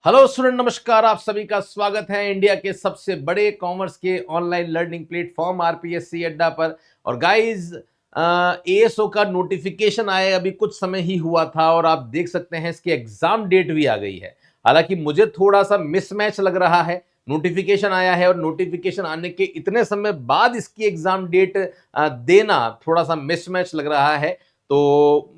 Hello student, नमस्कार। आप सभी का स्वागत है इंडिया के सबसे बड़े कॉमर्स के ऑनलाइन लर्निंग प्लेटफॉर्म आरपीएससी अड्डा पर। और गाइस, एएसओ का नोटिफिकेशन आए अभी कुछ समय ही हुआ था और आप देख सकते हैं इसकी एग्जाम डेट भी आ गई है। हालांकि मुझे थोड़ा सा मिसमैच लग रहा है, नोटिफिकेशन आया है और नोटिफिकेशन आने के इतने समय बाद इसकी एग्जाम डेट देना थोड़ा सा मिसमैच लग रहा है। तो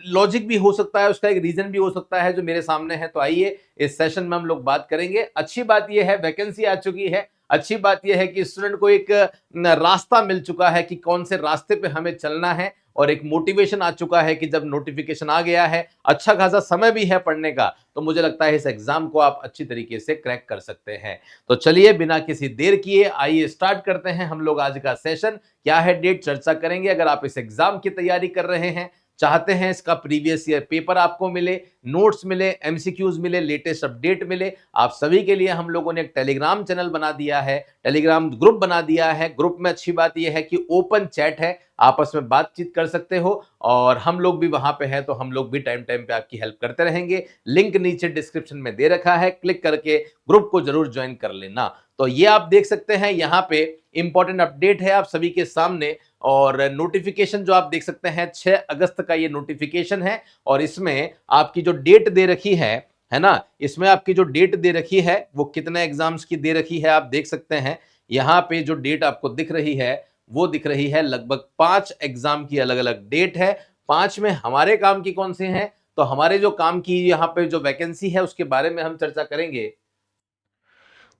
लॉजिक भी हो सकता है, उसका एक रीजन भी हो सकता है जो मेरे सामने है। तो आइए इस सेशन में हम लोग बात करेंगे। अच्छी बात यह है वैकेंसी आ चुकी है, अच्छी बात यह है कि स्टूडेंट को एक रास्ता मिल चुका है कि कौन से रास्ते पे हमें चलना है, और एक मोटिवेशन आ चुका है कि जब नोटिफिकेशन आ गया है, अच्छा खासा समय भी है पढ़ने का, तो मुझे लगता है इस एग्जाम को आप अच्छी तरीके से क्रैक कर सकते हैं। तो चलिए बिना किसी देर किए आइए स्टार्ट करते हैं हम लोग आज का सेशन। क्या है डेट, चर्चा करेंगे। अगर आप इस एग्जाम की तैयारी कर रहे हैं, चाहते हैं इसका प्रीवियस ईयर पेपर आपको मिले, नोट्स मिले, एमसीक्यूज मिले, लेटेस्ट अपडेट मिले, आप सभी के लिए हम लोगों ने एक टेलीग्राम चैनल बना दिया है, टेलीग्राम ग्रुप बना दिया है। ग्रुप में अच्छी बात यह है कि ओपन चैट है, आपस में बातचीत कर सकते हो और हम लोग भी वहां पे हैं, तो हम लोग भी टाइम टाइम पे आपकी हेल्प करते रहेंगे। लिंक नीचे डिस्क्रिप्शन में दे रखा है, क्लिक करके ग्रुप को जरूर ज्वाइन कर लेना। तो ये आप देख सकते हैं यहाँ पे इंपॉर्टेंट अपडेट है आप सभी के सामने। और नोटिफिकेशन जो आप देख सकते हैं 6 अगस्त का ये नोटिफिकेशन है, और इसमें आपकी जो डेट दे रखी है ना, इसमें आपकी जो डेट दे रखी है वो कितने एग्जाम्स की दे रखी है आप देख सकते हैं। यहाँ पे जो डेट आपको दिख रही है वो दिख रही है लगभग 5 एग्जाम की अलग अलग डेट है। 5 में हमारे काम की कौन से हैं, तो हमारे जो काम की यहाँ पे जो वैकेंसी है उसके बारे में हम चर्चा करेंगे।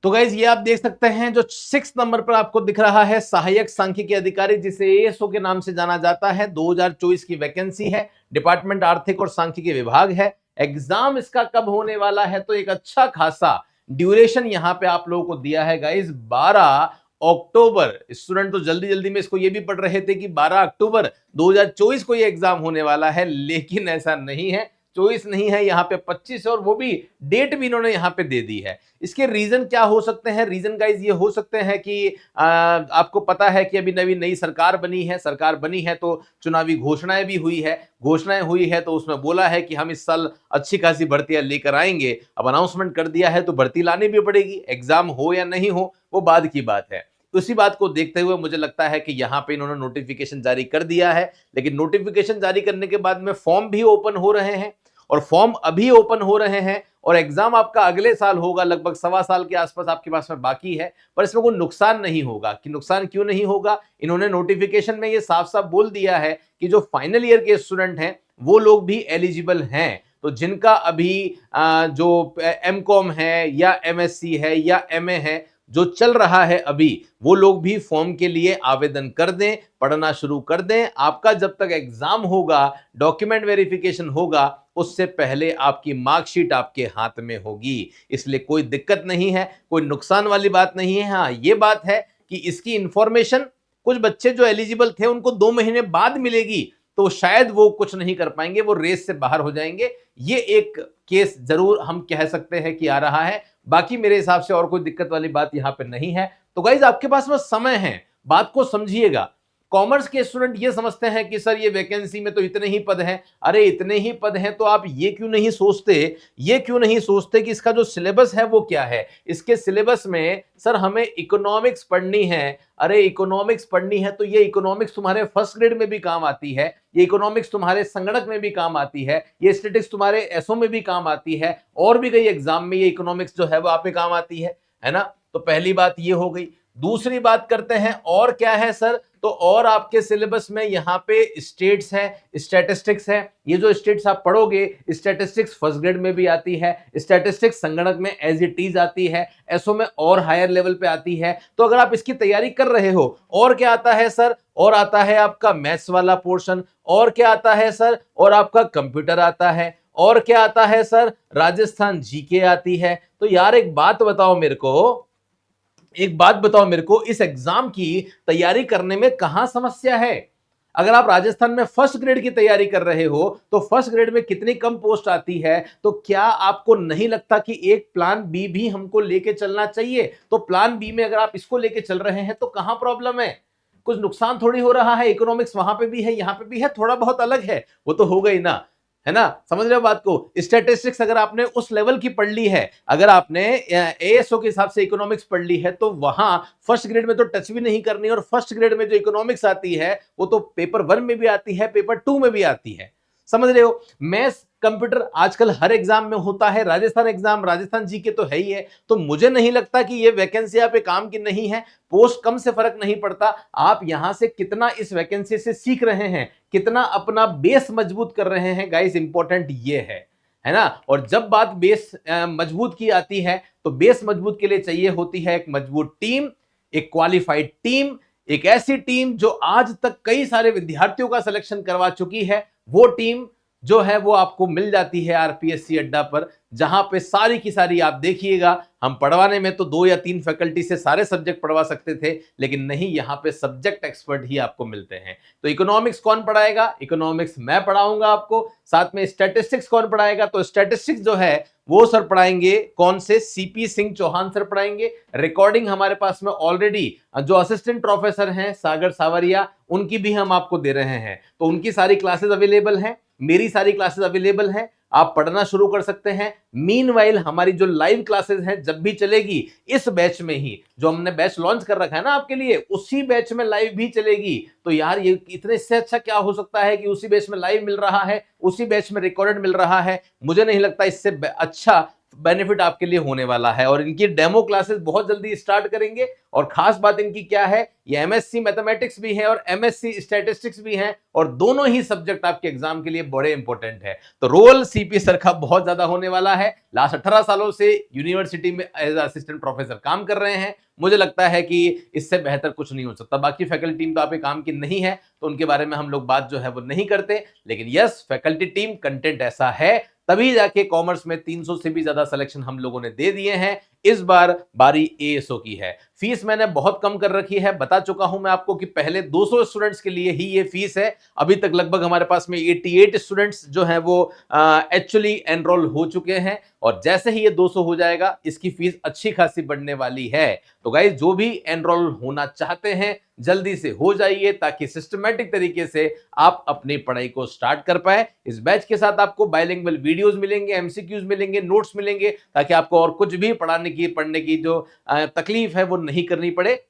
तो गाइज ये आप देख सकते हैं जो 6 नंबर पर आपको दिख रहा है सहायक सांख्यिकी अधिकारी, जिसे एएसओ के नाम से जाना जाता है। 2024 की वैकेंसी है, डिपार्टमेंट आर्थिक और सांख्यिकी विभाग है। एग्जाम इसका कब होने वाला है, तो एक अच्छा खासा ड्यूरेशन यहाँ पे आप लोगों को दिया है गाइज, 12 अक्टूबर। स्टूडेंट तो जल्दी जल्दी में इसको ये भी पढ़ रहे थे कि 12 अक्टूबर 2024 को ये एग्जाम होने वाला है, लेकिन ऐसा नहीं है। 24 नहीं है, यहाँ पे 25 है, और वो भी डेट भी इन्होंने यहाँ पे दे दी है। इसके रीजन क्या हो सकते हैं? रीजन गाइज ये हो सकते हैं कि आपको पता है कि अभी नई नई सरकार बनी है, तो चुनावी घोषणाएं भी हुई है। घोषणाएं हुई है तो उसमें बोला है कि हम इस साल अच्छी खासी भर्तियां लेकर आएंगे। अब अनाउंसमेंट कर दिया है तो भर्ती लानी भी पड़ेगी, एग्जाम हो या नहीं हो वो बाद की बात है। उसी बात को देखते हुए मुझे लगता है कि यहाँ पे इन्होंने नोटिफिकेशन जारी कर दिया है। लेकिन नोटिफिकेशन जारी करने के बाद में फॉर्म भी ओपन हो रहे हैं, और फॉर्म अभी ओपन हो रहे हैं, और एग्जाम आपका अगले साल होगा, लगभग 1.25 साल के आसपास आपके पास में बाकी है। पर इसमें कोई नुकसान नहीं होगा। कि नुकसान क्यों नहीं होगा, इन्होंने नोटिफिकेशन में ये साफ साफ बोल दिया है कि जो फाइनल ईयर के स्टूडेंट हैं वो लोग भी एलिजिबल हैं। तो जिनका अभी जो एमकॉम है या एमएससी है या एमए है जो चल रहा है अभी, वो लोग भी फॉर्म के लिए आवेदन कर दें, पढ़ना शुरू कर दें। आपका जब तक एग्जाम होगा, डॉक्यूमेंट वेरिफिकेशन होगा, उससे पहले आपकी मार्कशीट आपके हाथ में होगी। इसलिए कोई दिक्कत नहीं है, कोई नुकसान वाली बात नहीं है। हाँ, ये बात है कि इसकी इंफॉर्मेशन कुछ बच्चे जो एलिजिबल थे उनको 2 महीने बाद मिलेगी, तो शायद वो कुछ नहीं कर पाएंगे, वो रेस से बाहर हो जाएंगे। ये एक केस जरूर हम कह सकते हैं कि आ रहा है। बाकी मेरे हिसाब से और कोई दिक्कत वाली बात यहां पे नहीं है। तो गाइज आपके पास में समय है, बात को समझिएगा। कॉमर्स के स्टूडेंट ये समझते हैं कि सर ये वैकेंसी में तो इतने ही पद हैं। अरे इतने ही पद हैं तो आप ये क्यों नहीं सोचते कि इसका जो सिलेबस है वो क्या है। इसके सिलेबस में सर हमें इकोनॉमिक्स पढ़नी है। अरे इकोनॉमिक्स पढ़नी है तो ये इकोनॉमिक्स तुम्हारे फर्स्ट ग्रेड में भी काम आती है, ये इकोनॉमिक्स तुम्हारे संगणक में भी काम आती है, ये स्टैटिस्टिक्स तुम्हारे एसओ में भी काम आती है, और भी कई एग्जाम में ये इकोनॉमिक्स जो है वो आप पे काम आती है ना। तो पहली बात ये हो गई। दूसरी बात करते हैं और क्या है सर, तो और आपके सिलेबस में यहाँ पे स्टेट्स है, स्टैटिस्टिक्स है। ये जो स्टेट्स आप पढ़ोगे, स्टैटिस्टिक्स फर्स्ट ग्रेड में भी आती है, स्टैटिस्टिक्स संगणक में एज इट इज आती है, एसओ में और हायर लेवल पे आती है। तो अगर आप इसकी तैयारी कर रहे हो, और क्या आता है सर, और आता है आपका मैथ्स वाला पोर्शन, और क्या आता है सर, और आपका कंप्यूटर आता है, और क्या आता है सर, राजस्थान जीके आती है। तो यार एक बात बताओ मेरे को, इस एग्जाम की तैयारी करने में कहां समस्या है। अगर आप राजस्थान में फर्स्ट ग्रेड की तैयारी कर रहे हो तो फर्स्ट ग्रेड में कितनी कम पोस्ट आती है, तो क्या आपको नहीं लगता कि एक प्लान बी भी हमको लेके चलना चाहिए। तो प्लान बी में अगर आप इसको लेके चल रहे हैं तो कहां प्रॉब्लम है, कुछ नुकसान थोड़ी हो रहा है। इकोनॉमिक्स वहां पे भी है, यहां पे भी है, थोड़ा बहुत अलग है, वो तो हो गई ना। है ना, समझ रहे हो बात को। स्टैटिस्टिक्स अगर आपने उस लेवल की पढ़ ली है, अगर आपने एएसओ के हिसाब से इकोनॉमिक्स पढ़ ली है, तो वहां फर्स्ट ग्रेड में तो टच भी नहीं करनी, और फर्स्ट ग्रेड में जो इकोनॉमिक्स आती है वो तो पेपर 1 में भी आती है, पेपर 2 में भी आती है, समझ रहे हो। मैथ्स कंप्यूटर आजकल हर एग्जाम में होता है, राजस्थान एग्जाम, राजस्थान जीके तो है ही है, तो मुझे नहीं लगता कि ये वैकेंसी आप पे काम की नहीं है। पोस्ट कम से फर्क नहीं पड़ता, आप यहां से कितना इस वैकेंसी से सीख रहे हैं, कितना अपना बेस मजबूत कर रहे हैं, गाइस इंपॉर्टेंट ये है ना। और जब बात बेस मजबूत की आती है, तो बेस मजबूत के लिए चाहिए होती है एक मजबूत टीम, एक क्वालिफाइड टीम, एक ऐसी टीम जो आज तक कई सारे विद्यार्थियों का सिलेक्शन करवा चुकी है। वो टीम जो है वो आपको मिल जाती है आरपीएससी अड्डा पर, जहां पे सारी की सारी आप देखिएगा, हम पढ़वाने में तो 2 या 3 फैकल्टी से सारे सब्जेक्ट पढ़वा सकते थे, लेकिन नहीं, यहां पे सब्जेक्ट एक्सपर्ट ही आपको मिलते हैं। तो इकोनॉमिक्स कौन पढ़ाएगा? इकोनॉमिक्स मैं पढ़ाऊंगा आपको। साथ में स्टैटिस्टिक्स कौन पढ़ाएगा? तो स्टैटिस्टिक्स जो है वो सर पढ़ाएंगे कौन से? सीपी सिंह चौहान सर पढ़ाएंगे। रिकॉर्डिंग हमारे पास में ऑलरेडी जो असिस्टेंट प्रोफेसर हैं सागर सावरिया, उनकी भी हम आपको दे रहे हैं, तो उनकी सारी क्लासेस अवेलेबल हैं, मेरी सारी क्लासेस अवेलेबल हैं, आप पढ़ना शुरू कर सकते हैं। मीनवाइल हमारी जो लाइव क्लासेस हैं जब भी चलेगी, इस बैच में ही, जो हमने बैच लॉन्च कर रखा है ना आपके लिए, उसी बैच में लाइव भी चलेगी। तो यार ये इतने से अच्छा क्या हो सकता है कि उसी बैच में लाइव मिल रहा है, उसी बैच में रिकॉर्डेड मिल रहा है। मुझे नहीं लगता इससे अच्छा बेनिफिट आपके लिए होने वाला है। और इनकी डेमो क्लासेस बहुत जल्दी स्टार्ट करेंगे, और खास बात इनकी क्या है, ये एमएससी मैथमेटिक्स भी है और एमएससी स्टैटिस्टिक्स भी है, और दोनों ही सब्जेक्ट आपके एग्जाम के लिए बड़े इंपॉर्टेंट है। तो रोल सीपी सर का बहुत ज्यादा होने वाला है। लास्ट 18 सालों से यूनिवर्सिटी में एज असिस्टेंट प्रोफेसर काम कर रहे हैं, मुझे लगता है कि इससे बेहतर कुछ नहीं हो सकता। बाकी फैकल्टी टीम तो आपके काम की नहीं है, तो उनके बारे में हम लोग बात जो है वो नहीं करते, लेकिन यस, फैकल्टी टीम कंटेंट ऐसा है, तभी जाके कॉमर्स में 300 से भी ज्यादा सिलेक्शन हम लोगों ने दे दिए हैं। इस बार बारी एएसओ की है। फीस मैंने बहुत कम कर रखी है, बता चुका हूं मैं आपको कि पहले 200 स्टूडेंट्स के लिए ही ये फीस है। अभी तक लगभग हमारे पास में 88 स्टूडेंट्स जो हैं वो एक्चुअली एनरोल हो चुके हैं, और जैसे ही ये 200 हो जाएगा, इसकी फीस अच्छी खासी बढ़ने वाली है। तो गाइस, जो भी एनरोल होना चाहते हैं जल्दी से हो जाइए, ताकि सिस्टमैटिक तरीके से आप अपनी पढ़ाई को स्टार्ट कर पाए। इस बैच के साथ आपको बाइलिंगुअल वीडियोस मिलेंगे, एमसीक्यूज मिलेंगे, नोट्स मिलेंगे, ताकि आपको और कुछ भी पढ़ने की जो तकलीफ है वो नहीं करनी पड़े।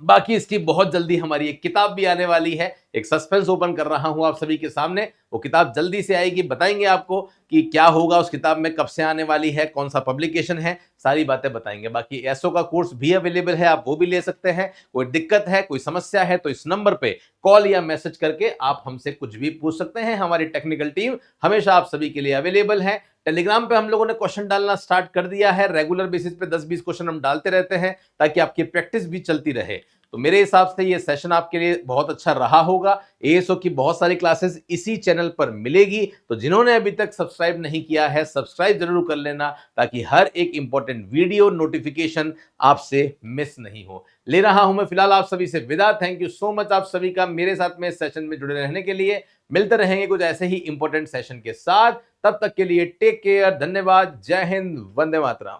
बाकी इसकी बहुत जल्दी हमारी एक किताब भी आने वाली है, एक सस्पेंस ओपन कर रहा हूं आप सभी के सामने। वो किताब जल्दी से आएगी, बताएंगे आपको कि क्या होगा उस किताब में, कब से आने वाली है, कौन सा पब्लिकेशन है, सारी बातें बताएंगे। बाकी एसओ का कोर्स भी अवेलेबल है, आप वो भी ले सकते हैं। कोई दिक्कत है, कोई समस्या है, तो इस नंबर पे कॉल या मैसेज करके आप हमसे कुछ भी पूछ सकते हैं। हमारी टेक्निकल टीम हमेशा आप सभी के लिए अवेलेबल है। टेलीग्राम पे हम लोगों ने क्वेश्चन डालना स्टार्ट कर दिया है, रेगुलर बेसिस पे 10-20 क्वेश्चन हम डालते रहते हैं, ताकि आपकी प्रैक्टिस भी चलती रहे। तो मेरे हिसाब से ये सेशन आपके लिए बहुत अच्छा रहा होगा। एएसओ की बहुत सारी क्लासेस इसी चैनल पर मिलेगी, तो जिन्होंने अभी तक सब्सक्राइब नहीं किया है, सब्सक्राइब जरूर कर लेना, ताकि हर एक इंपॉर्टेंट वीडियो नोटिफिकेशन आपसे मिस नहीं हो। ले रहा हूं मैं फिलहाल आप सभी से विदा। थैंक यू सो मच आप सभी का मेरे साथ में इस सेशन में जुड़े रहने के लिए। मिलते रहेंगे कुछ ऐसे ही इंपॉर्टेंट सेशन के साथ, तब तक के लिए टेक केयर, धन्यवाद, जय हिंद, वंदे मातरम।